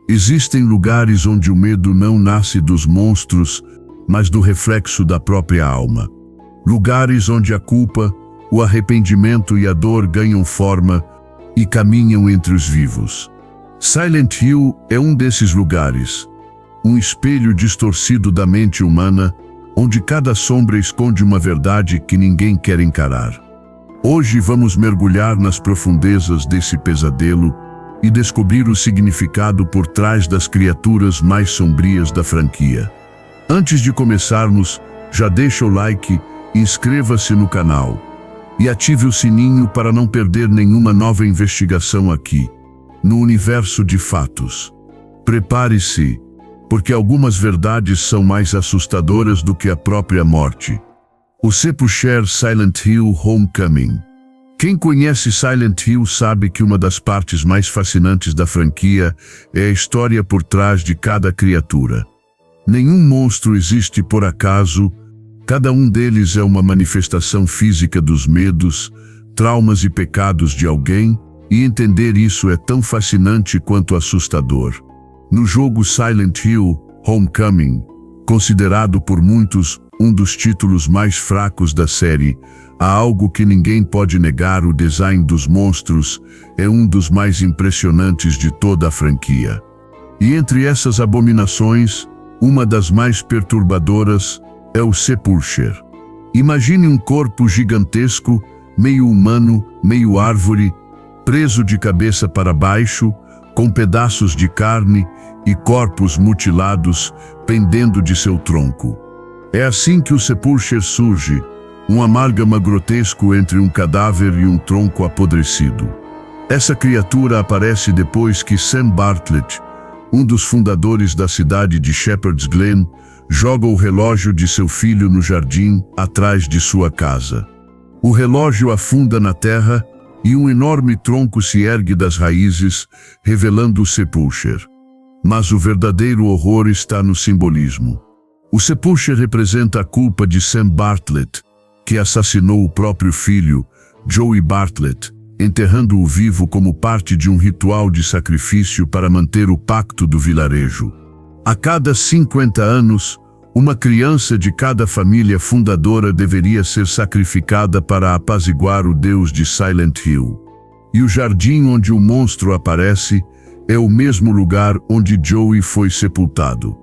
Existem lugares onde o medo não nasce dos monstros, mas do reflexo da própria alma. Lugares onde a culpa, o arrependimento e a dor ganham forma e caminham entre os vivos. Silent Hill é um desses lugares, um espelho distorcido da mente humana, onde cada sombra esconde uma verdade que ninguém quer encarar. Hoje vamos mergulhar nas profundezas desse pesadelo e descobrir o significado por trás das criaturas mais sombrias da franquia. Antes de começarmos, já deixa o like, inscreva-se no canal e ative o sininho para não perder nenhuma nova investigação aqui, no Universo de Fatos. Prepare-se, porque algumas verdades são mais assustadoras do que a própria morte. O Sepulcher Silent Hill Homecoming. Quem conhece Silent Hill sabe que uma das partes mais fascinantes da franquia é a história por trás de cada criatura. Nenhum monstro existe por acaso, cada um deles é uma manifestação física dos medos, traumas e pecados de alguém, e entender isso é tão fascinante quanto assustador. No jogo Silent Hill Homecoming, considerado por muitos um dos títulos mais fracos da série, há algo que ninguém pode negar: o design dos monstros é um dos mais impressionantes de toda a franquia. E entre essas abominações, uma das mais perturbadoras é o Sepulcher. Imagine um corpo gigantesco, meio humano, meio árvore, preso de cabeça para baixo, com pedaços de carne e corpos mutilados pendendo de seu tronco. É assim que o Sepulcher surge, um amálgama grotesco entre um cadáver e um tronco apodrecido. Essa criatura aparece depois que Sam Bartlett, um dos fundadores da cidade de Shepherd's Glen, joga o relógio de seu filho no jardim atrás de sua casa. O relógio afunda na terra e um enorme tronco se ergue das raízes, revelando o Sepulcher. Mas o verdadeiro horror está no simbolismo. O Sepulcher representa a culpa de Sam Bartlett, que assassinou o próprio filho, Joey Bartlett, enterrando-o vivo como parte de um ritual de sacrifício para manter o pacto do vilarejo. A cada 50 anos, uma criança de cada família fundadora deveria ser sacrificada para apaziguar o deus de Silent Hill. E o jardim onde o monstro aparece é o mesmo lugar onde Joey foi sepultado.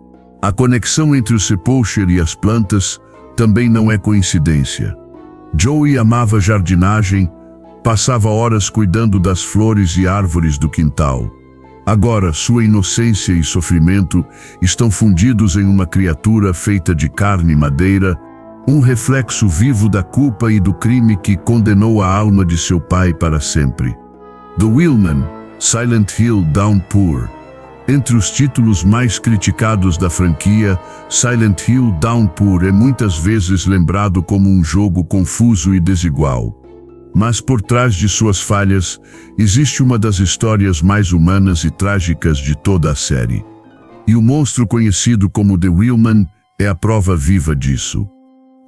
A conexão entre o Sepulcher e as plantas também não é coincidência. Joey amava jardinagem, passava horas cuidando das flores e árvores do quintal. Agora, sua inocência e sofrimento estão fundidos em uma criatura feita de carne e madeira, um reflexo vivo da culpa e do crime que condenou a alma de seu pai para sempre. The Wheelman, Silent Hill Downpour. Entre os títulos mais criticados da franquia, Silent Hill Downpour é muitas vezes lembrado como um jogo confuso e desigual. Mas por trás de suas falhas, existe uma das histórias mais humanas e trágicas de toda a série. E o monstro conhecido como The Wheelman é a prova viva disso.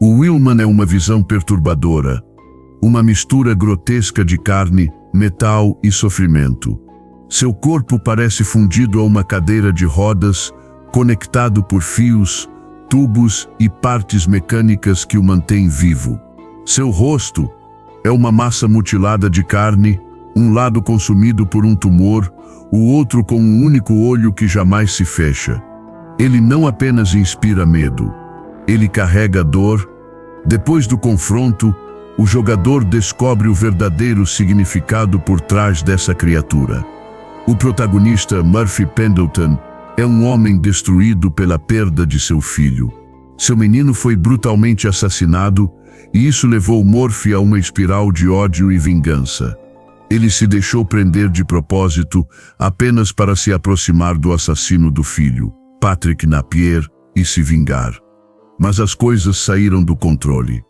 O Wheelman é uma visão perturbadora, uma mistura grotesca de carne, metal e sofrimento. Seu corpo parece fundido a uma cadeira de rodas, conectado por fios, tubos e partes mecânicas que o mantêm vivo. Seu rosto é uma massa mutilada de carne, um lado consumido por um tumor, o outro com um único olho que jamais se fecha. Ele não apenas inspira medo, ele carrega dor. Depois do confronto, o jogador descobre o verdadeiro significado por trás dessa criatura. O protagonista, Murphy Pendleton, é um homem destruído pela perda de seu filho. Seu menino foi brutalmente assassinado, e isso levou Murphy a uma espiral de ódio e vingança. Ele se deixou prender de propósito apenas para se aproximar do assassino do filho, Patrick Napier, e se vingar. Mas as coisas saíram do controle.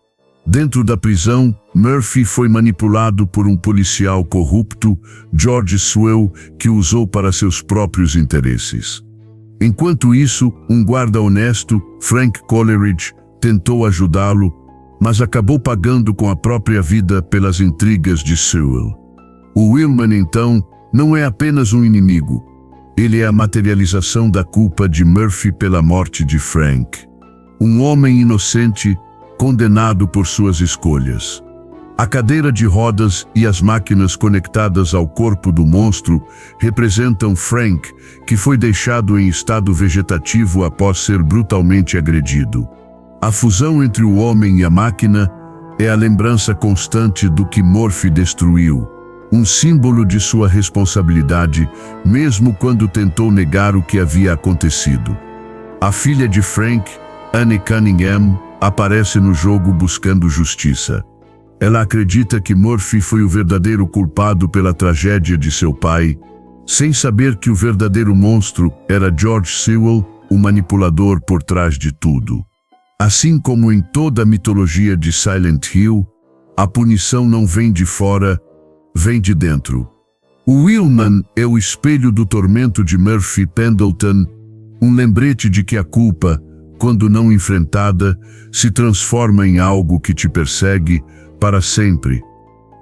Dentro da prisão, Murphy foi manipulado por um policial corrupto, George Swell, que o usou para seus próprios interesses. Enquanto isso, um guarda honesto, Frank Coleridge, tentou ajudá-lo, mas acabou pagando com a própria vida pelas intrigas de Sewell. O Wheelman, então, não é apenas um inimigo. Ele é a materialização da culpa de Murphy pela morte de Frank. Um homem inocente, condenado por suas escolhas. A cadeira de rodas e as máquinas conectadas ao corpo do monstro representam Frank, que foi deixado em estado vegetativo após ser brutalmente agredido. A fusão entre o homem e a máquina é a lembrança constante do que Murphy destruiu, um símbolo de sua responsabilidade, mesmo quando tentou negar o que havia acontecido. A filha de Frank, Annie Cunningham, aparece no jogo buscando justiça. Ela acredita que Murphy foi o verdadeiro culpado pela tragédia de seu pai, sem saber que o verdadeiro monstro era George Sewell, o manipulador por trás de tudo. Assim como em toda a mitologia de Silent Hill, a punição não vem de fora, vem de dentro. O Willman é o espelho do tormento de Murphy Pendleton, um lembrete de que a culpa, quando não enfrentada, se transforma em algo que te persegue para sempre.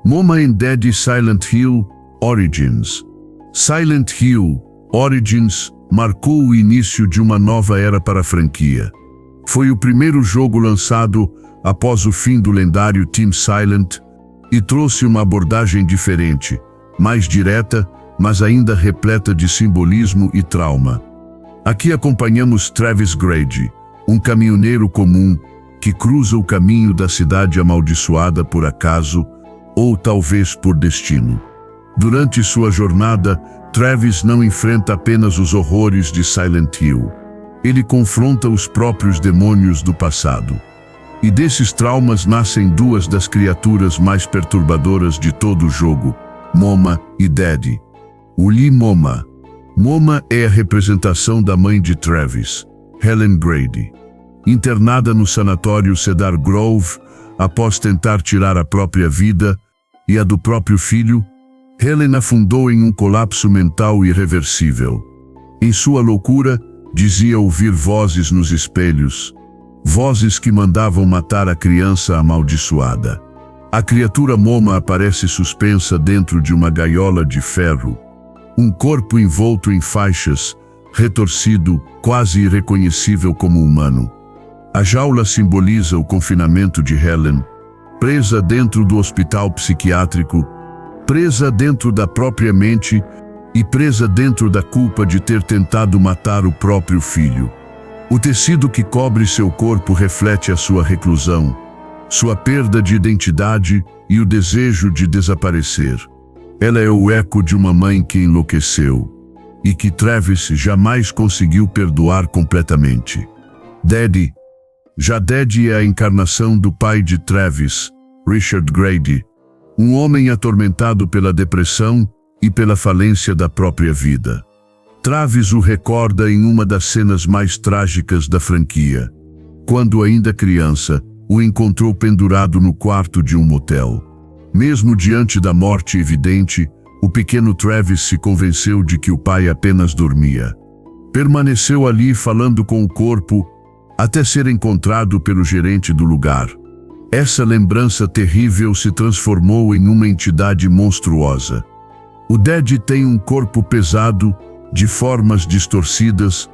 Moma and Daddy Silent Hill Origins. Silent Hill Origins marcou o início de uma nova era para a franquia. Foi o primeiro jogo lançado após o fim do lendário Team Silent e trouxe uma abordagem diferente, mais direta, mas ainda repleta de simbolismo e trauma. Aqui acompanhamos Travis Grady, um caminhoneiro comum que cruza o caminho da cidade amaldiçoada por acaso ou talvez por destino. Durante sua jornada, Travis não enfrenta apenas os horrores de Silent Hill. Ele confronta os próprios demônios do passado. E desses traumas nascem duas das criaturas mais perturbadoras de todo o jogo, Moma e Daddy. O Lee Moma. Moma é a representação da mãe de Travis, Helen Grady. Internada no sanatório Cedar Grove, após tentar tirar a própria vida e a do próprio filho, Helen afundou em um colapso mental irreversível. Em sua loucura, dizia ouvir vozes nos espelhos, vozes que mandavam matar a criança amaldiçoada. A criatura Moma aparece suspensa dentro de uma gaiola de ferro, um corpo envolto em faixas, retorcido, quase irreconhecível como humano. A jaula simboliza o confinamento de Helen, presa dentro do hospital psiquiátrico, presa dentro da própria mente e presa dentro da culpa de ter tentado matar o próprio filho. O tecido que cobre seu corpo reflete a sua reclusão, sua perda de identidade e o desejo de desaparecer. Ela é o eco de uma mãe que enlouqueceu e que Travis jamais conseguiu perdoar completamente. Daddy. Já Daddy é a encarnação do pai de Travis, Richard Grady, um homem atormentado pela depressão e pela falência da própria vida. Travis o recorda em uma das cenas mais trágicas da franquia. Quando ainda criança, o encontrou pendurado no quarto de um motel. Mesmo diante da morte evidente, o pequeno Travis se convenceu de que o pai apenas dormia. Permaneceu ali falando com o corpo, até ser encontrado pelo gerente do lugar. Essa lembrança terrível se transformou em uma entidade monstruosa. O Daddy tem um corpo pesado, de formas distorcidas,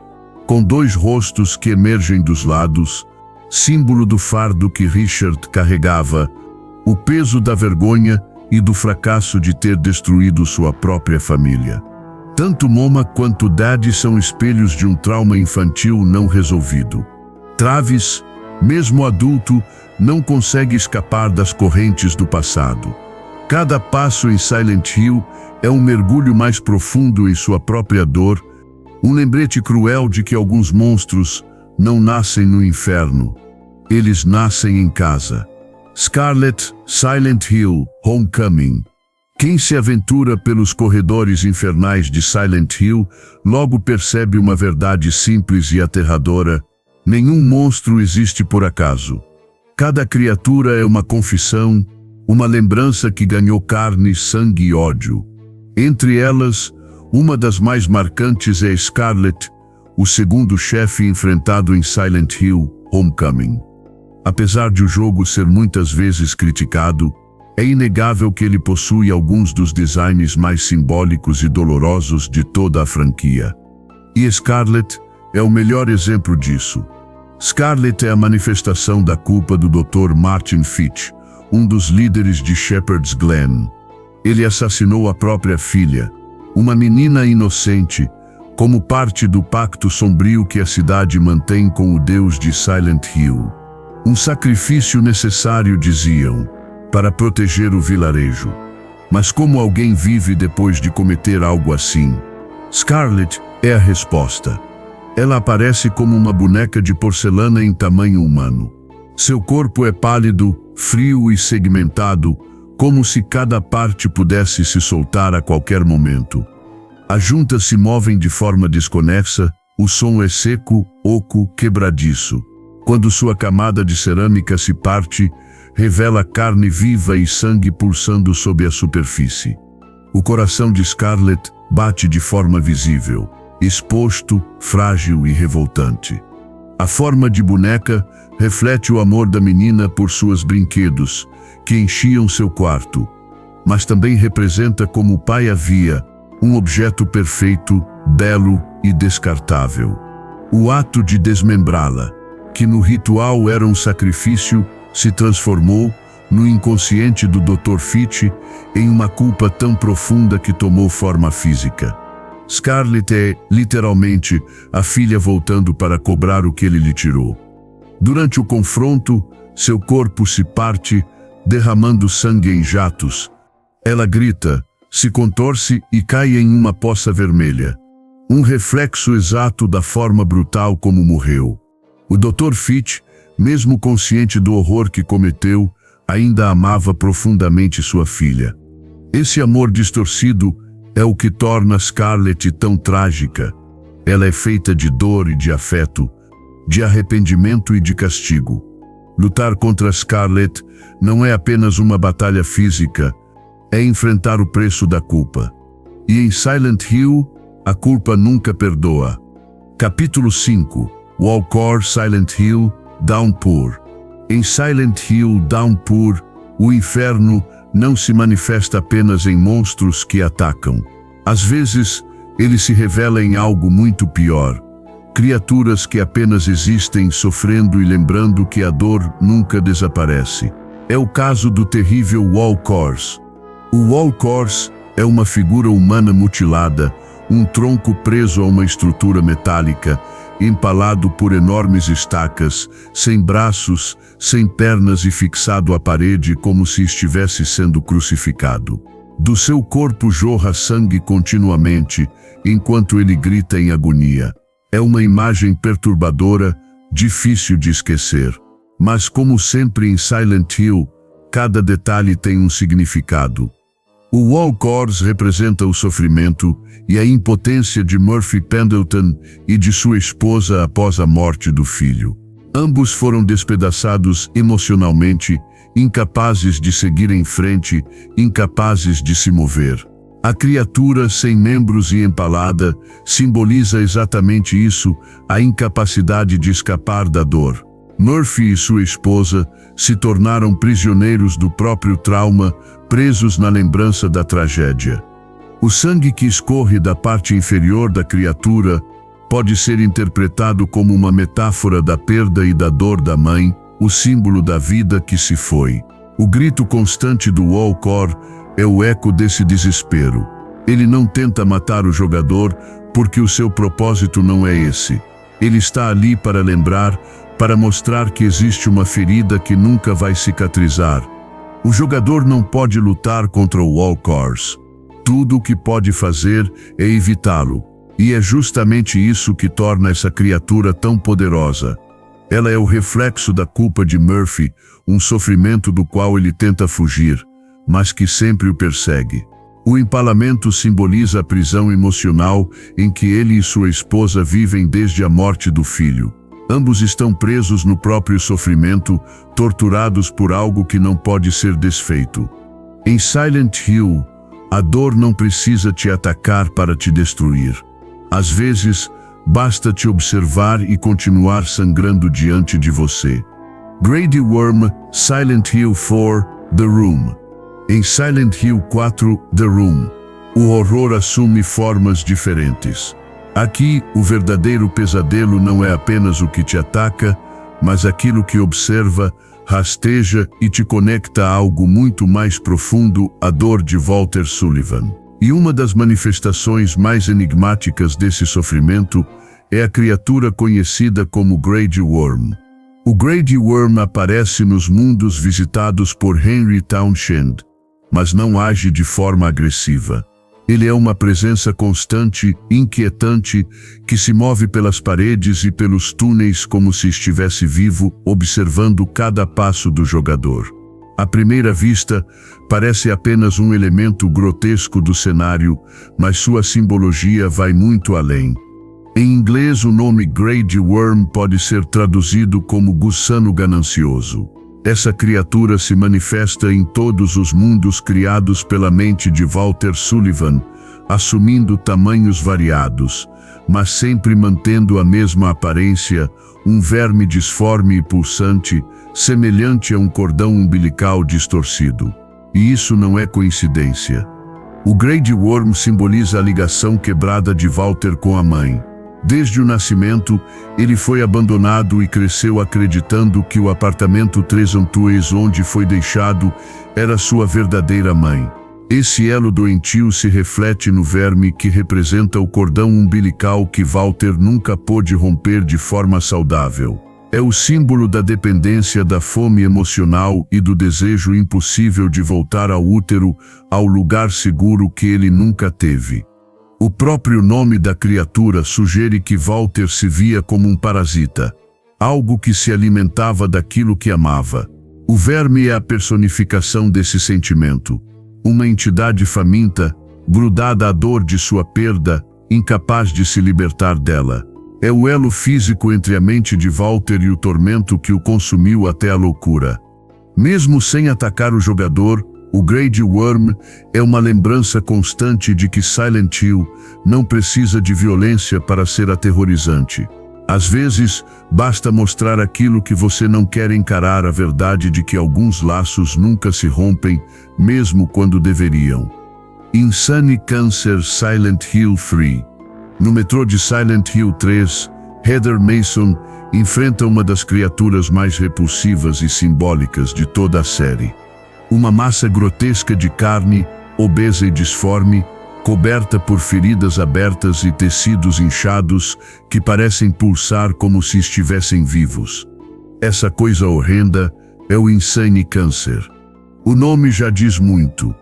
com dois rostos que emergem dos lados, símbolo do fardo que Richard carregava, o peso da vergonha e do fracasso de ter destruído sua própria família. Tanto Moma quanto Daddy são espelhos de um trauma infantil não resolvido. Travis, mesmo adulto, não consegue escapar das correntes do passado. Cada passo em Silent Hill é um mergulho mais profundo em sua própria dor, um lembrete cruel de que alguns monstros não nascem no inferno. Eles nascem em casa. Scarlet, Silent Hill, Homecoming. Quem se aventura pelos corredores infernais de Silent Hill logo percebe uma verdade simples e aterradora: nenhum monstro existe por acaso. Cada criatura é uma confissão, uma lembrança que ganhou carne, sangue e ódio. Entre elas, uma das mais marcantes é Scarlet, o segundo chefe enfrentado em Silent Hill, Homecoming. Apesar de o jogo ser muitas vezes criticado, é inegável que ele possui alguns dos designs mais simbólicos e dolorosos de toda a franquia. E Scarlett é o melhor exemplo disso. Scarlett é a manifestação da culpa do Dr. Martin Fitch, um dos líderes de Shepherd's Glen. Ele assassinou a própria filha, uma menina inocente, como parte do pacto sombrio que a cidade mantém com o Deus de Silent Hill. Um sacrifício necessário, diziam, para proteger o vilarejo. Mas como alguém vive depois de cometer algo assim? Scarlett é a resposta. Ela aparece como uma boneca de porcelana em tamanho humano. Seu corpo é pálido, frio e segmentado, como se cada parte pudesse se soltar a qualquer momento. As juntas se movem de forma desconexa, o som é seco, oco, quebradiço. Quando sua camada de cerâmica se parte, revela carne viva e sangue pulsando sob a superfície. O coração de Scarlett bate de forma visível, exposto, frágil e revoltante. A forma de boneca reflete o amor da menina por seus brinquedos, que enchiam seu quarto, mas também representa como o pai a via, um objeto perfeito, belo e descartável. O ato de desmembrá-la, que no ritual era um sacrifício, se transformou, no inconsciente do Dr. Fitch, em uma culpa tão profunda que tomou forma física. Scarlett é, literalmente, a filha voltando para cobrar o que ele lhe tirou. Durante o confronto, seu corpo se parte, derramando sangue em jatos. Ela grita, se contorce e cai em uma poça vermelha. Um reflexo exato da forma brutal como morreu. O Dr. Fitch, mesmo consciente do horror que cometeu, ainda amava profundamente sua filha. Esse amor distorcido é o que torna Scarlett tão trágica. Ela é feita de dor e de afeto, de arrependimento e de castigo. Lutar contra Scarlett não é apenas uma batalha física, é enfrentar o preço da culpa. E em Silent Hill, a culpa nunca perdoa. Capítulo 5. Walkor Silent Hill, Downpour. Em Silent Hill, Downpour, o inferno não se manifesta apenas em monstros que atacam. Às vezes, ele se revela em algo muito pior. Criaturas que apenas existem sofrendo e lembrando que a dor nunca desaparece. É o caso do terrível Walkors. O Walkors é uma figura humana mutilada, um tronco preso a uma estrutura metálica, empalado por enormes estacas, sem braços, sem pernas e fixado à parede como se estivesse sendo crucificado. Do seu corpo jorra sangue continuamente, enquanto ele grita em agonia. É uma imagem perturbadora, difícil de esquecer. Mas como sempre em Silent Hill, cada detalhe tem um significado. O Walkors representa o sofrimento e a impotência de Murphy Pendleton e de sua esposa após a morte do filho. Ambos foram despedaçados emocionalmente, incapazes de seguir em frente, incapazes de se mover. A criatura sem membros e empalada simboliza exatamente isso, a incapacidade de escapar da dor. Murphy e sua esposa se tornaram prisioneiros do próprio trauma, presos na lembrança da tragédia. O sangue que escorre da parte inferior da criatura pode ser interpretado como uma metáfora da perda e da dor da mãe, o símbolo da vida que se foi. O grito constante do Walkor é o eco desse desespero. Ele não tenta matar o jogador porque o seu propósito não é esse. Ele está ali para lembrar, para mostrar que existe uma ferida que nunca vai cicatrizar. O jogador não pode lutar contra o Walkors. Tudo o que pode fazer é evitá-lo. E é justamente isso que torna essa criatura tão poderosa. Ela é o reflexo da culpa de Murphy, um sofrimento do qual ele tenta fugir, mas que sempre o persegue. O empalamento simboliza a prisão emocional em que ele e sua esposa vivem desde a morte do filho. Ambos estão presos no próprio sofrimento, torturados por algo que não pode ser desfeito. Em Silent Hill, a dor não precisa te atacar para te destruir. Às vezes, basta te observar e continuar sangrando diante de você. Grady Worm, Silent Hill 4, The Room. Em Silent Hill 4, The Room, o horror assume formas diferentes. Aqui, o verdadeiro pesadelo não é apenas o que te ataca, mas aquilo que observa, rasteja e te conecta a algo muito mais profundo, a dor de Walter Sullivan. E uma das manifestações mais enigmáticas desse sofrimento é a criatura conhecida como Grey Worm. O Grey Worm aparece nos mundos visitados por Henry Townshend, mas não age de forma agressiva. Ele é uma presença constante, inquietante, que se move pelas paredes e pelos túneis como se estivesse vivo, observando cada passo do jogador. À primeira vista, parece apenas um elemento grotesco do cenário, mas sua simbologia vai muito além. Em inglês, o nome Grey Worm pode ser traduzido como gusano ganancioso. Essa criatura se manifesta em todos os mundos criados pela mente de Walter Sullivan, assumindo tamanhos variados, mas sempre mantendo a mesma aparência, um verme disforme e pulsante, semelhante a um cordão umbilical distorcido. E isso não é coincidência. O Grey Worm simboliza a ligação quebrada de Walter com a mãe. Desde o nascimento, ele foi abandonado e cresceu acreditando que o apartamento 3 Antunes onde foi deixado era sua verdadeira mãe. Esse elo doentio se reflete no verme que representa o cordão umbilical que Walter nunca pôde romper de forma saudável. É o símbolo da dependência, da fome emocional e do desejo impossível de voltar ao útero, ao lugar seguro que ele nunca teve. O próprio nome da criatura sugere que Walter se via como um parasita, algo que se alimentava daquilo que amava. O verme é a personificação desse sentimento, uma entidade faminta, grudada à dor de sua perda, incapaz de se libertar dela. É o elo físico entre a mente de Walter e o tormento que o consumiu até a loucura. Mesmo sem atacar o jogador, o Grey Worm é uma lembrança constante de que Silent Hill não precisa de violência para ser aterrorizante. Às vezes, basta mostrar aquilo que você não quer encarar, a verdade de que alguns laços nunca se rompem, mesmo quando deveriam. Insane Cancer Silent Hill 3. No metrô de Silent Hill 3, Heather Mason enfrenta uma das criaturas mais repulsivas e simbólicas de toda a série. Uma massa grotesca de carne, obesa e disforme, coberta por feridas abertas e tecidos inchados que parecem pulsar como se estivessem vivos. Essa coisa horrenda é o Insane Cancer. O nome já diz muito.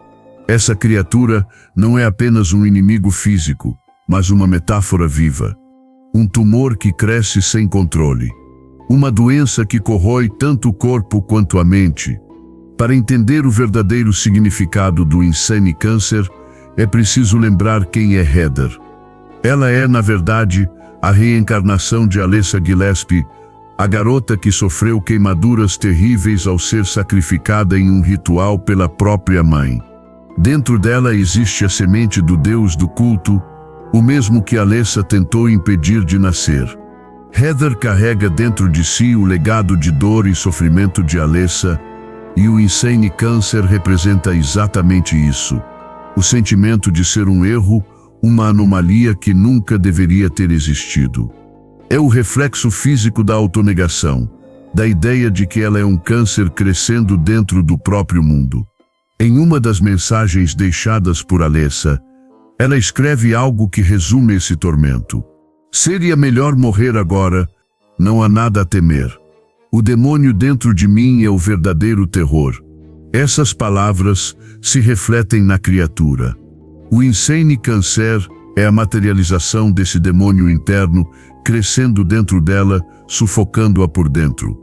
Essa criatura não é apenas um inimigo físico, mas uma metáfora viva. Um tumor que cresce sem controle. Uma doença que corrói tanto o corpo quanto a mente. Para entender o verdadeiro significado do Insane Cancer, é preciso lembrar quem é Heather. Ela é, na verdade, a reencarnação de Alessa Gillespie, a garota que sofreu queimaduras terríveis ao ser sacrificada em um ritual pela própria mãe. Dentro dela existe a semente do deus do culto, o mesmo que Alessa tentou impedir de nascer. Heather carrega dentro de si o legado de dor e sofrimento de Alessa, e o Insane Cancer representa exatamente isso. O sentimento de ser um erro, uma anomalia que nunca deveria ter existido. É o reflexo físico da autonegação, da ideia de que ela é um câncer crescendo dentro do próprio mundo. Em uma das mensagens deixadas por Alessa, ela escreve algo que resume esse tormento. Seria melhor morrer agora, não há nada a temer. O demônio dentro de mim é o verdadeiro terror. Essas palavras se refletem na criatura. O Insane Cancer é a materialização desse demônio interno, crescendo dentro dela, sufocando-a por dentro.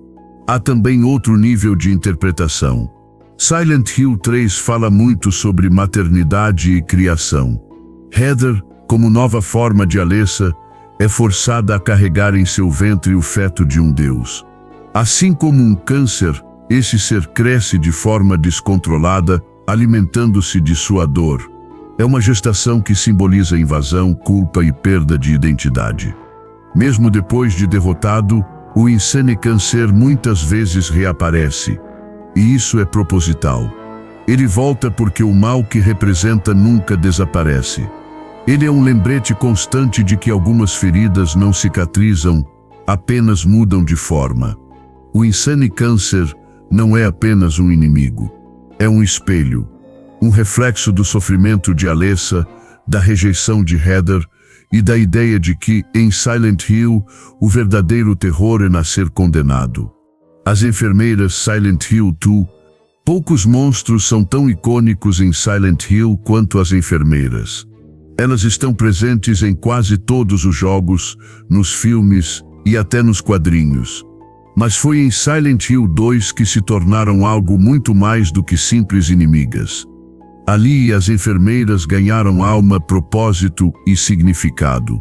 Há também outro nível de interpretação. Silent Hill 3 fala muito sobre maternidade e criação. Heather, como nova forma de Alessa, é forçada a carregar em seu ventre o feto de um deus. Assim como um câncer, esse ser cresce de forma descontrolada, alimentando-se de sua dor. É uma gestação que simboliza invasão, culpa e perda de identidade. Mesmo depois de derrotado, o Insane Cancer muitas vezes reaparece. E isso é proposital. Ele volta porque o mal que representa nunca desaparece. Ele é um lembrete constante de que algumas feridas não cicatrizam, apenas mudam de forma. O Insane Câncer não é apenas um inimigo. É um espelho, um reflexo do sofrimento de Alessa, da rejeição de Heather e da ideia de que, em Silent Hill, o verdadeiro terror é nascer condenado. As enfermeiras Silent Hill 2. Poucos monstros são tão icônicos em Silent Hill quanto as enfermeiras. Elas estão presentes em quase todos os jogos, nos filmes e até nos quadrinhos. Mas foi em Silent Hill 2 que se tornaram algo muito mais do que simples inimigas. Ali as enfermeiras ganharam alma, propósito e significado.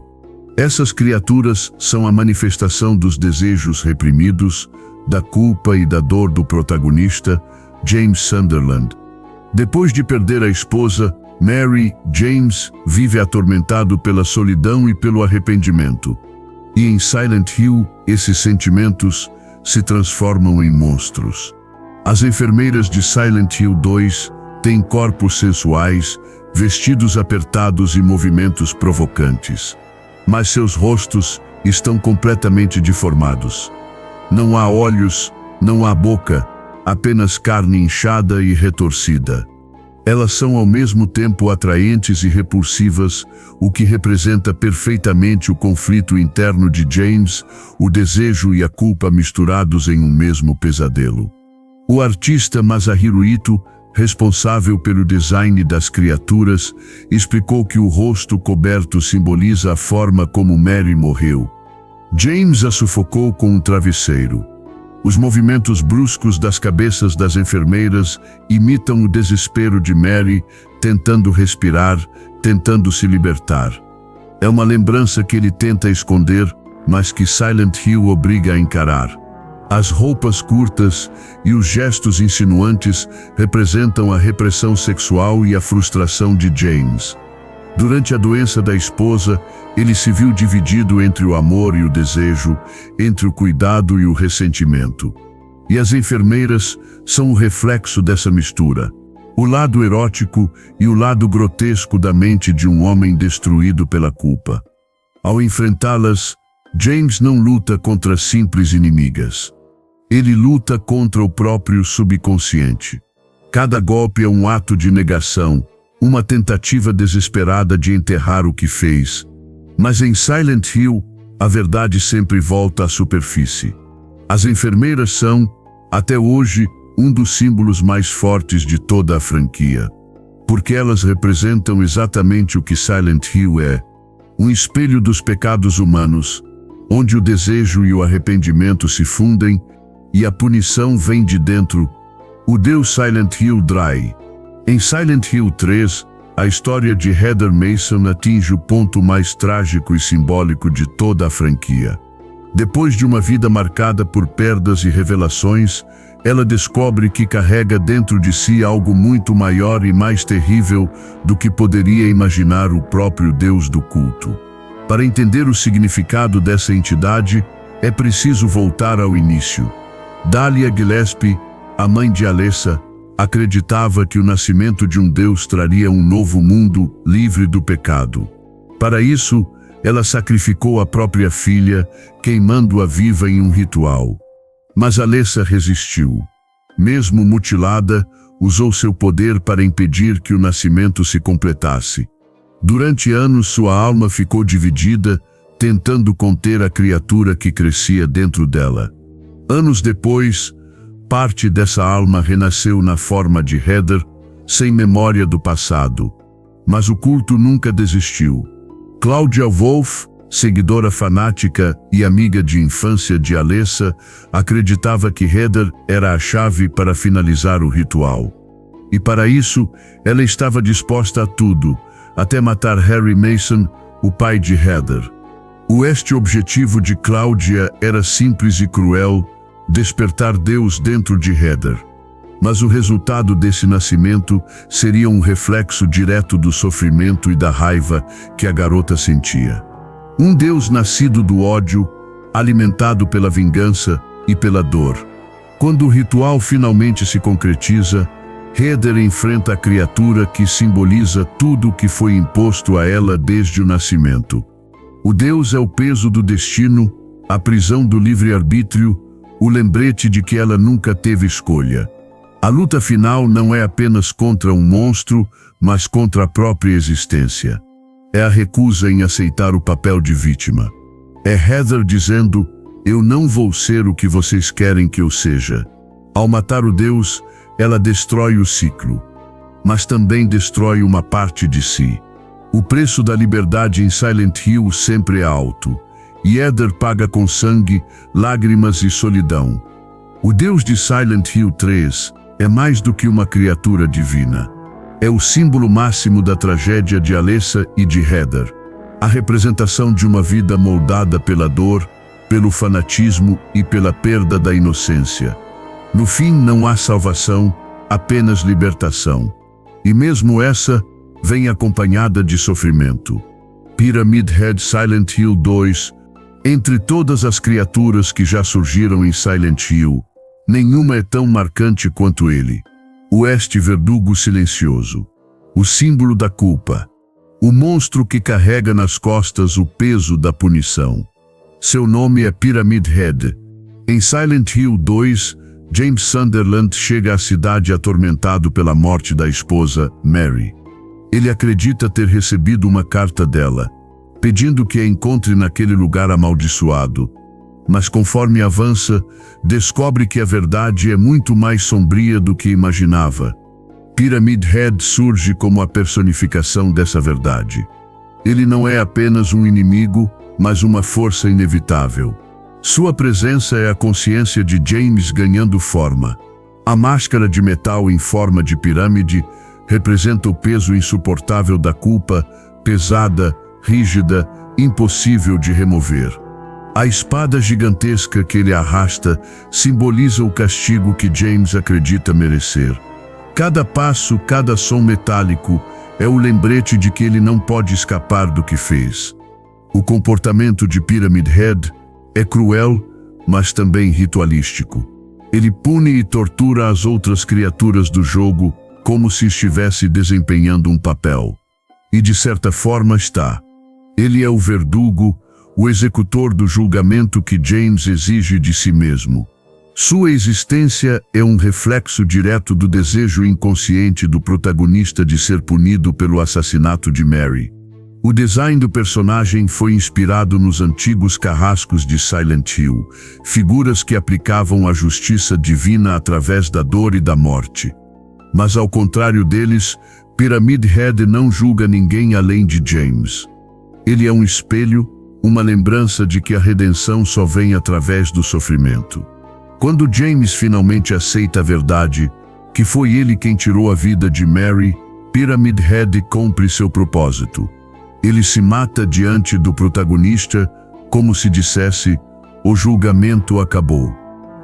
Essas criaturas são a manifestação dos desejos reprimidos, da culpa e da dor do protagonista, James Sunderland. Depois de perder a esposa, Mary, James vive atormentado pela solidão e pelo arrependimento. E em Silent Hill, esses sentimentos se transformam em monstros. As enfermeiras de Silent Hill 2 têm corpos sensuais, vestidos apertados e movimentos provocantes. Mas seus rostos estão completamente deformados. Não há olhos, não há boca, apenas carne inchada e retorcida. Elas são ao mesmo tempo atraentes e repulsivas, o que representa perfeitamente o conflito interno de James, o desejo e a culpa misturados em um mesmo pesadelo. O artista Masahiro Ito, responsável pelo design das criaturas, explicou que o rosto coberto simboliza a forma como Mary morreu. James a sufocou com um travesseiro. Os movimentos bruscos das cabeças das enfermeiras imitam o desespero de Mary, tentando respirar, tentando se libertar. É uma lembrança que ele tenta esconder, mas que Silent Hill obriga a encarar. As roupas curtas e os gestos insinuantes representam a repressão sexual e a frustração de James. Durante a doença da esposa, ele se viu dividido entre o amor e o desejo, entre o cuidado e o ressentimento. E as enfermeiras são o reflexo dessa mistura, o lado erótico e o lado grotesco da mente de um homem destruído pela culpa. Ao enfrentá-las, James não luta contra simples inimigas. Ele luta contra o próprio subconsciente. Cada golpe é um ato de negação, uma tentativa desesperada de enterrar o que fez. Mas em Silent Hill, a verdade sempre volta à superfície. As enfermeiras são, até hoje, um dos símbolos mais fortes de toda a franquia. Porque elas representam exatamente o que Silent Hill é: um espelho dos pecados humanos, onde o desejo e o arrependimento se fundem e a punição vem de dentro. O deus Silent Hill Dry. Em Silent Hill 3, a história de Heather Mason atinge o ponto mais trágico e simbólico de toda a franquia. Depois de uma vida marcada por perdas e revelações, ela descobre que carrega dentro de si algo muito maior e mais terrível do que poderia imaginar o próprio Deus do culto. Para entender o significado dessa entidade, é preciso voltar ao início. Dahlia Gillespie, a mãe de Alessa, acreditava que o nascimento de um Deus traria um novo mundo livre do pecado. Para isso, ela sacrificou a própria filha, queimando-a viva em um ritual. Mas Alessa resistiu. Mesmo mutilada, usou seu poder para impedir que o nascimento se completasse. Durante anos, sua alma ficou dividida, tentando conter a criatura que crescia dentro dela. Anos depois, parte dessa alma renasceu na forma de Heather, sem memória do passado. Mas o culto nunca desistiu. Claudia Wolf, seguidora fanática e amiga de infância de Alessa, acreditava que Heather era a chave para finalizar o ritual. E para isso, ela estava disposta a tudo, até matar Harry Mason, o pai de Heather. O objetivo de Claudia era simples e cruel: despertar Deus dentro de Heather. Mas o resultado desse nascimento seria um reflexo direto do sofrimento e da raiva que a garota sentia. Um Deus nascido do ódio, alimentado pela vingança e pela dor. Quando o ritual finalmente se concretiza, Heather enfrenta a criatura que simboliza tudo o que foi imposto a ela desde o nascimento. O Deus é o peso do destino, a prisão do livre-arbítrio, o lembrete de que ela nunca teve escolha. A luta final não é apenas contra um monstro, mas contra a própria existência. É a recusa em aceitar o papel de vítima. É Heather dizendo: eu não vou ser o que vocês querem que eu seja. Ao matar o Deus, ela destrói o ciclo, mas também destrói uma parte de si. O preço da liberdade em Silent Hill sempre é alto, e Heather paga com sangue, lágrimas e solidão. O Deus de Silent Hill 3 é mais do que uma criatura divina. É o símbolo máximo da tragédia de Alyssa e de Heather. A representação de uma vida moldada pela dor, pelo fanatismo e pela perda da inocência. No fim não há salvação, apenas libertação. E mesmo essa vem acompanhada de sofrimento. Pyramid Head Silent Hill 2. Entre todas as criaturas que já surgiram em Silent Hill, nenhuma é tão marcante quanto ele. O verdugo silencioso. O símbolo da culpa. O monstro que carrega nas costas o peso da punição. Seu nome é Pyramid Head. Em Silent Hill 2, James Sunderland chega à cidade atormentado pela morte da esposa, Mary. Ele acredita ter recebido uma carta dela, pedindo que a encontre naquele lugar amaldiçoado. Mas conforme avança, descobre que a verdade é muito mais sombria do que imaginava. Pyramid Head surge como a personificação dessa verdade. Ele não é apenas um inimigo, mas uma força inevitável. Sua presença é a consciência de James ganhando forma. A máscara de metal em forma de pirâmide representa o peso insuportável da culpa, pesada, rígida, impossível de remover. A espada gigantesca que ele arrasta simboliza o castigo que James acredita merecer. Cada passo, cada som metálico é o lembrete de que ele não pode escapar do que fez. O comportamento de Pyramid Head é cruel, mas também ritualístico. Ele pune e tortura as outras criaturas do jogo como se estivesse desempenhando um papel. E de certa forma está. Ele é o verdugo, o executor do julgamento que James exige de si mesmo. Sua existência é um reflexo direto do desejo inconsciente do protagonista de ser punido pelo assassinato de Mary. O design do personagem foi inspirado nos antigos carrascos de Silent Hill, figuras que aplicavam a justiça divina através da dor e da morte. Mas ao contrário deles, Pyramid Head não julga ninguém além de James. Ele é um espelho, uma lembrança de que a redenção só vem através do sofrimento. Quando James finalmente aceita a verdade, que foi ele quem tirou a vida de Mary, Pyramid Head cumpre seu propósito. Ele se mata diante do protagonista, como se dissesse: o julgamento acabou.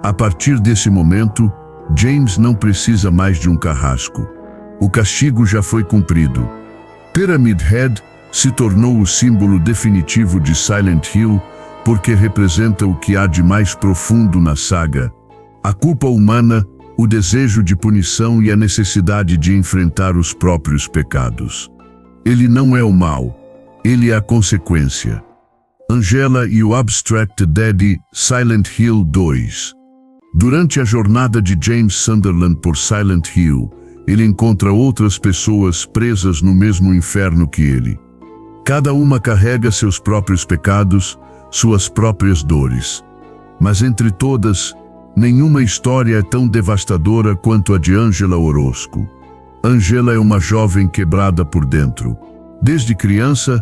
A partir desse momento, James não precisa mais de um carrasco. O castigo já foi cumprido. Pyramid Head se tornou o símbolo definitivo de Silent Hill porque representa o que há de mais profundo na saga: a culpa humana, o desejo de punição e a necessidade de enfrentar os próprios pecados. Ele não é o mal, ele é a consequência. Angela e o Abstract Daddy, Silent Hill 2. Durante a jornada de James Sunderland por Silent Hill, ele encontra outras pessoas presas no mesmo inferno que ele. Cada uma carrega seus próprios pecados, suas próprias dores. Mas entre todas, nenhuma história é tão devastadora quanto a de Angela Orozco. Angela é uma jovem quebrada por dentro. Desde criança,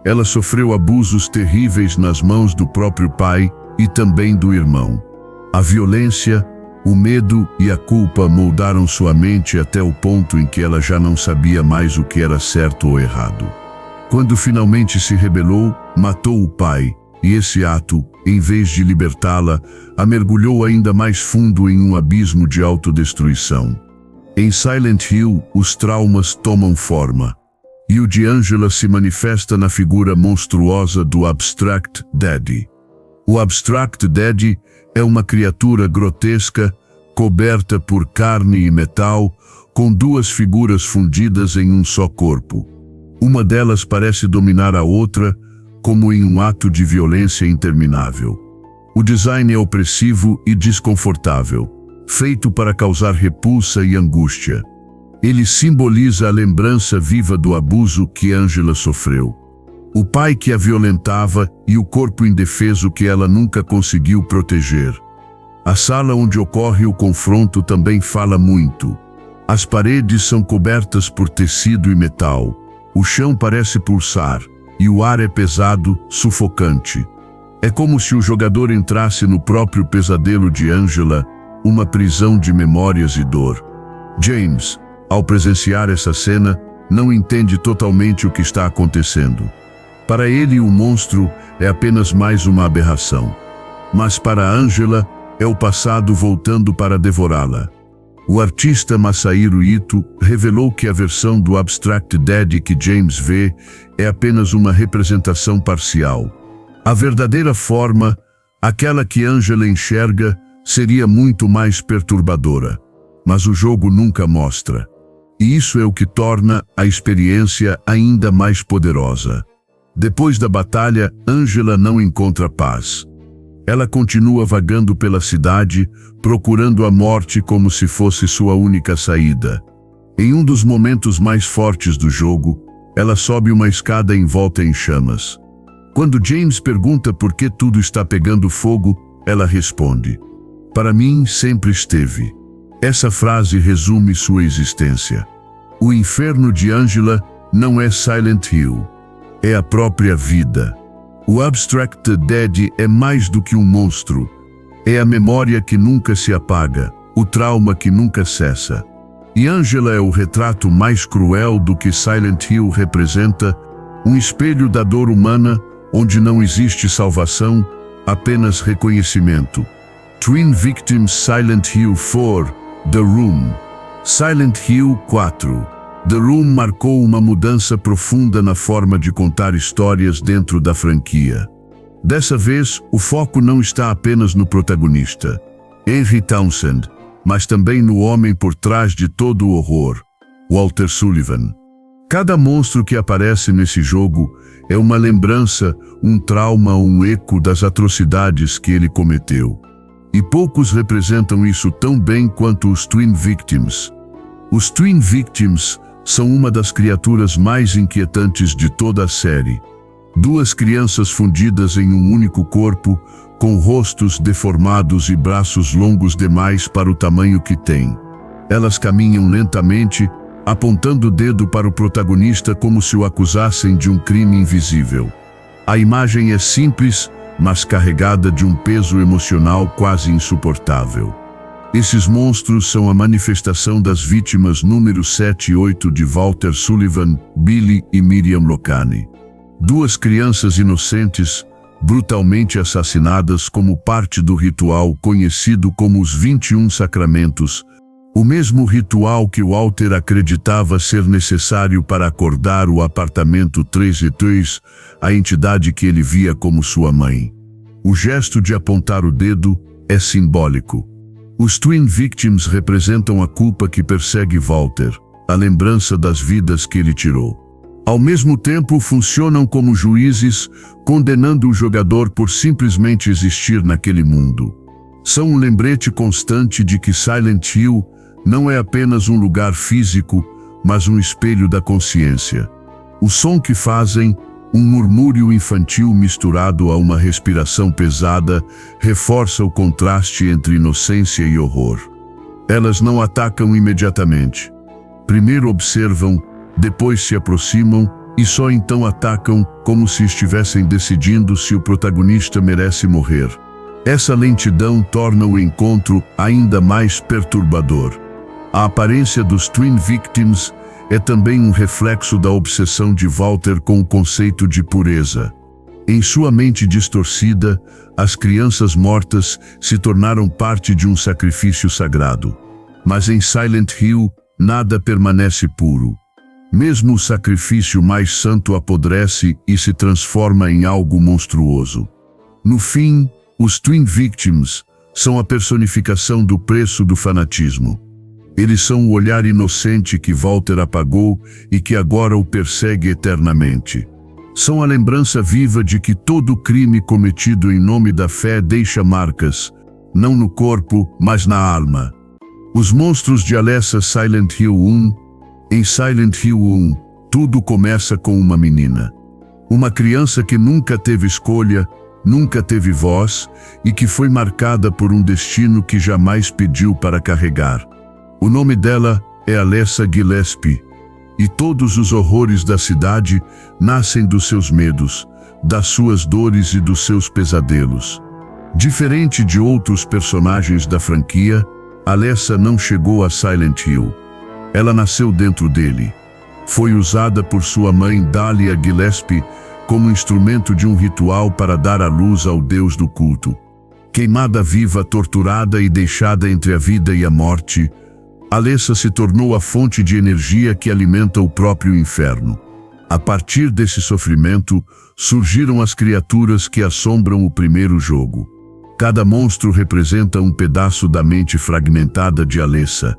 ela sofreu abusos terríveis nas mãos do próprio pai e também do irmão. A violência, o medo e a culpa moldaram sua mente até o ponto em que ela já não sabia mais o que era certo ou errado. Quando finalmente se rebelou, matou o pai, e esse ato, em vez de libertá-la, a mergulhou ainda mais fundo em um abismo de autodestruição. Em Silent Hill, os traumas tomam forma, e o de Angela se manifesta na figura monstruosa do Abstract Daddy. O Abstract Daddy é uma criatura grotesca, coberta por carne e metal, com duas figuras fundidas em um só corpo. Uma delas parece dominar a outra, como em um ato de violência interminável. O design é opressivo e desconfortável, feito para causar repulsa e angústia. Ele simboliza a lembrança viva do abuso que Angela sofreu. O pai que a violentava e o corpo indefeso que ela nunca conseguiu proteger. A sala onde ocorre o confronto também fala muito. As paredes são cobertas por tecido e metal. O chão parece pulsar, e o ar é pesado, sufocante. É como se o jogador entrasse no próprio pesadelo de Angela, uma prisão de memórias e dor. James, ao presenciar essa cena, não entende totalmente o que está acontecendo. Para ele, o monstro é apenas mais uma aberração. Mas para Angela, é o passado voltando para devorá-la. O artista Masahiro Ito revelou que a versão do Abstract Daddy que James vê é apenas uma representação parcial. A verdadeira forma, aquela que Angela enxerga, seria muito mais perturbadora. Mas o jogo nunca mostra. E isso é o que torna a experiência ainda mais poderosa. Depois da batalha, Angela não encontra paz. Ela continua vagando pela cidade, procurando a morte como se fosse sua única saída. Em um dos momentos mais fortes do jogo, ela sobe uma escada envolta em chamas. Quando James pergunta por que tudo está pegando fogo, ela responde: "Para mim sempre esteve." Essa frase resume sua existência. O inferno de Angela não é Silent Hill. É a própria vida. O Abstract Daddy é mais do que um monstro. É a memória que nunca se apaga, o trauma que nunca cessa. E Angela é o retrato mais cruel do que Silent Hill representa, um espelho da dor humana, onde não existe salvação, apenas reconhecimento. Twin Victims Silent Hill 4, The Room. Silent Hill 4. The Room marcou uma mudança profunda na forma de contar histórias dentro da franquia. Dessa vez, o foco não está apenas no protagonista, Henry Townsend, mas também no homem por trás de todo o horror, Walter Sullivan. Cada monstro que aparece nesse jogo é uma lembrança, um trauma ou um eco das atrocidades que ele cometeu. E poucos representam isso tão bem quanto os Twin Victims. Os Twin Victims são uma das criaturas mais inquietantes de toda a série. Duas crianças fundidas em um único corpo, com rostos deformados e braços longos demais para o tamanho que têm. Elas caminham lentamente, apontando o dedo para o protagonista como se o acusassem de um crime invisível. A imagem é simples, mas carregada de um peso emocional quase insuportável. Esses monstros são a manifestação das vítimas número 7 e 8 de Walter Sullivan, Billy e Miriam Locane. Duas crianças inocentes, brutalmente assassinadas como parte do ritual conhecido como os 21 Sacramentos, o mesmo ritual que Walter acreditava ser necessário para acordar o apartamento 303, a entidade que ele via como sua mãe. O gesto de apontar o dedo é simbólico. Os Twin Victims representam a culpa que persegue Walter, a lembrança das vidas que ele tirou. Ao mesmo tempo, funcionam como juízes, condenando o jogador por simplesmente existir naquele mundo. São um lembrete constante de que Silent Hill não é apenas um lugar físico, mas um espelho da consciência. O som que fazem, um murmúrio infantil misturado a uma respiração pesada, reforça o contraste entre inocência e horror. Elas não atacam imediatamente. Primeiro observam, depois se aproximam e só então atacam, como se estivessem decidindo se o protagonista merece morrer. Essa lentidão torna o encontro ainda mais perturbador. A aparência dos Twin Victims é também um reflexo da obsessão de Walter com o conceito de pureza. Em sua mente distorcida, as crianças mortas se tornaram parte de um sacrifício sagrado. Mas em Silent Hill, nada permanece puro. Mesmo o sacrifício mais santo apodrece e se transforma em algo monstruoso. No fim, os Twin Victims são a personificação do preço do fanatismo. Eles são o olhar inocente que Walter apagou e que agora o persegue eternamente. São a lembrança viva de que todo crime cometido em nome da fé deixa marcas, não no corpo, mas na alma. Os monstros de Alessa Silent Hill 1. Em Silent Hill 1, tudo começa com uma menina. Uma criança que nunca teve escolha, nunca teve voz e que foi marcada por um destino que jamais pediu para carregar. O nome dela é Alessa Gillespie, e todos os horrores da cidade nascem dos seus medos, das suas dores e dos seus pesadelos. Diferente de outros personagens da franquia, Alessa não chegou a Silent Hill. Ela nasceu dentro dele. Foi usada por sua mãe Dahlia Gillespie como instrumento de um ritual para dar à luz ao Deus do culto. Queimada viva, torturada e deixada entre a vida e a morte, Alessa se tornou a fonte de energia que alimenta o próprio inferno. A partir desse sofrimento, surgiram as criaturas que assombram o primeiro jogo. Cada monstro representa um pedaço da mente fragmentada de Alessa,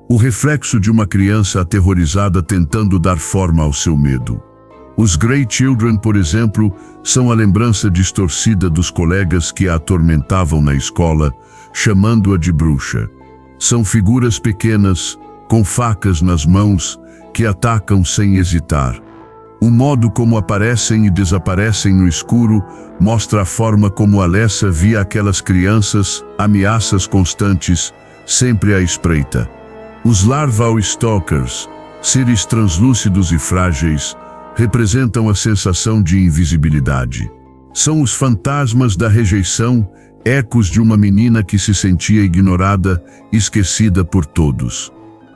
o reflexo de uma criança aterrorizada tentando dar forma ao seu medo. Os Grey Children, por exemplo, são a lembrança distorcida dos colegas que a atormentavam na escola, chamando-a de bruxa. São figuras pequenas, com facas nas mãos, que atacam sem hesitar. O modo como aparecem e desaparecem no escuro mostra a forma como Alessa via aquelas crianças, ameaças constantes, sempre à espreita. Os Larval Stalkers, seres translúcidos e frágeis, representam a sensação de invisibilidade. São os fantasmas da rejeição, ecos de uma menina que se sentia ignorada, esquecida por todos.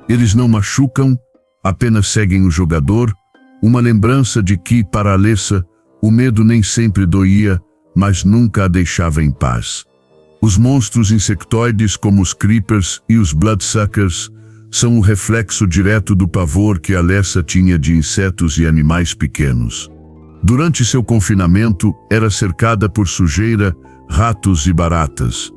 Eles não machucam, apenas seguem o jogador, uma lembrança de que, para Alessa, o medo nem sempre doía, mas nunca a deixava em paz. Os monstros insectoides como os Creepers e os Bloodsuckers são o reflexo direto do pavor que Alessa tinha de insetos e animais pequenos. Durante seu confinamento, era cercada por sujeira, ratos e baratas.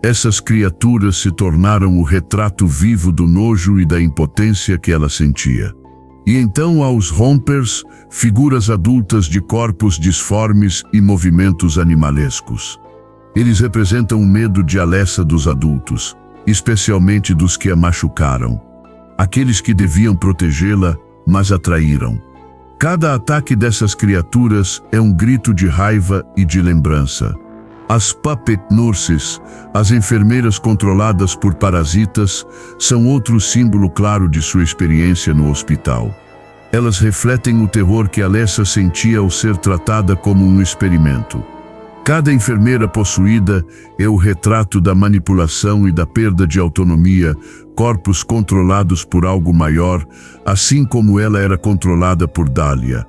Essas criaturas se tornaram o retrato vivo do nojo e da impotência que ela sentia. E então há os Rompers, figuras adultas de corpos disformes e movimentos animalescos. Eles representam o medo de Alessa dos adultos, especialmente dos que a machucaram. Aqueles que deviam protegê-la, mas a traíram. Cada ataque dessas criaturas é um grito de raiva e de lembrança. As Puppet Nurses, as enfermeiras controladas por parasitas, são outro símbolo claro de sua experiência no hospital. Elas refletem o terror que Alessa sentia ao ser tratada como um experimento. Cada enfermeira possuída é o retrato da manipulação e da perda de autonomia, corpos controlados por algo maior, assim como ela era controlada por Dahlia.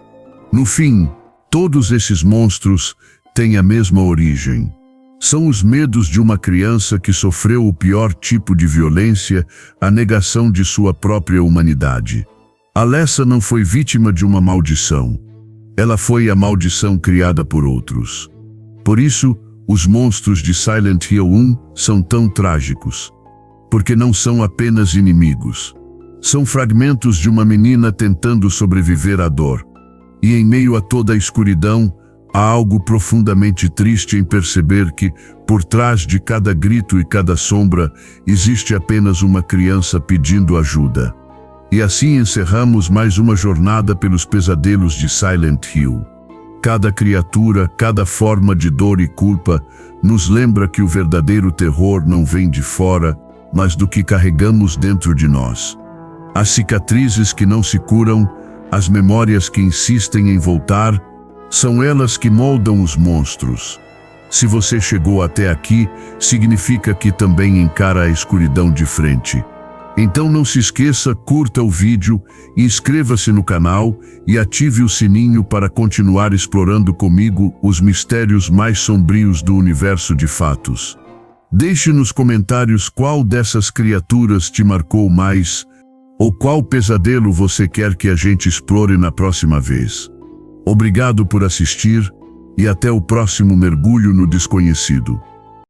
No fim, todos esses monstros têm a mesma origem. São os medos de uma criança que sofreu o pior tipo de violência, a negação de sua própria humanidade. Alessa não foi vítima de uma maldição. Ela foi a maldição criada por outros. Por isso, os monstros de Silent Hill 1 são tão trágicos. Porque não são apenas inimigos. São fragmentos de uma menina tentando sobreviver à dor. E em meio a toda a escuridão, há algo profundamente triste em perceber que, por trás de cada grito e cada sombra, existe apenas uma criança pedindo ajuda. E assim encerramos mais uma jornada pelos pesadelos de Silent Hill. Cada criatura, cada forma de dor e culpa, nos lembra que o verdadeiro terror não vem de fora, mas do que carregamos dentro de nós. As cicatrizes que não se curam, as memórias que insistem em voltar, são elas que moldam os monstros. Se você chegou até aqui, significa que também encara a escuridão de frente. Então não se esqueça, curta o vídeo, inscreva-se no canal e ative o sininho para continuar explorando comigo os mistérios mais sombrios do universo de fatos. Deixe nos comentários qual dessas criaturas te marcou mais, ou qual pesadelo você quer que a gente explore na próxima vez. Obrigado por assistir e até o próximo mergulho no desconhecido.